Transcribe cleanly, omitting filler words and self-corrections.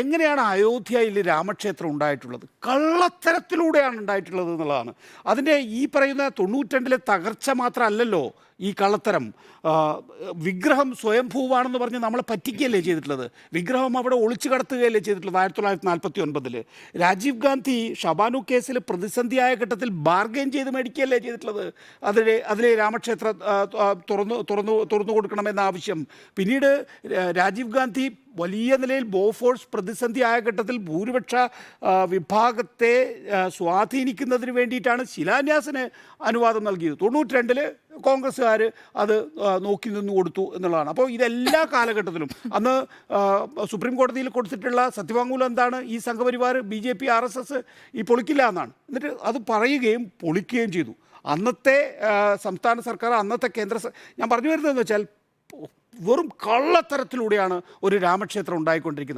എങ്ങനെയാണ് അയോധ്യയിൽ രാമക്ഷേത്രം ഉണ്ടായിട്ടുള്ളത്? കള്ളത്തരത്തിലൂടെയാണ് ഉണ്ടായിട്ടുള്ളത് എന്നുള്ളതാണ്. അതിൻ്റെ ഈ പറയുന്ന 92-ലെ തകർച്ച മാത്രമല്ലല്ലോ ഈ കള്ളത്തരം. വിഗ്രഹം സ്വയംഭൂവാണെന്ന് പറഞ്ഞ് നമ്മളെ പറ്റിക്കുകയല്ലേ ചെയ്തിട്ടുള്ളത്. വിഗ്രഹം അവിടെ ഒളിച്ചു കടത്തുകയല്ലേ ചെയ്തിട്ടുള്ളത് 1949-ൽ. രാജീവ് ഗാന്ധി ഷബാനു കേസിൽ പ്രതിസന്ധിയായ ഘട്ടത്തിൽ ബാർഗെയിൻ ചെയ്ത് മേടിക്കുകയല്ലേ ചെയ്തിട്ടുള്ളത്. അതിലെ രാമക്ഷേത്രം തുറന്നു കൊടുക്കണമെന്ന ആവശ്യം. പിന്നീട് രാജീവ് ഗാന്ധി വലിയ നിലയിൽ ബോഫോഴ്സ് പ്രതിസന്ധിയായ ഘട്ടത്തിൽ ഭൂരിപക്ഷ വിഭാഗത്തെ സ്വാധീനിക്കുന്നതിന് വേണ്ടിയിട്ടാണ് ശിലാന്യാസിന് അനുവാദം നൽകിയത്. 92-ൽ കോൺഗ്രസ്സുകാർ അത് നോക്കി നിന്ന് കൊടുത്തു എന്നുള്ളതാണ്. അപ്പോൾ ഇതെല്ലാ കാലഘട്ടത്തിലും അന്ന് സുപ്രീം കോടതിയിൽ കൊടുത്തിട്ടുള്ള സത്യവാങ്മൂലം എന്താണ്? ഈ സംഘപരിവാർ BJP RSS ഈ പൊളിക്കില്ല എന്നാണ്. എന്നിട്ട് അത് പറയുകയും പൊളിക്കുകയും ചെയ്തു. അന്നത്തെ സംസ്ഥാന സർക്കാർ, അന്നത്തെ ഞാൻ പറഞ്ഞു വരുന്നതെന്ന് വെച്ചാൽ വെറും കള്ളത്തരത്തിലൂടെയാണ് ഒരു രാമക്ഷേത്രം ഉണ്ടായിക്കൊണ്ടിരിക്കുന്നത്.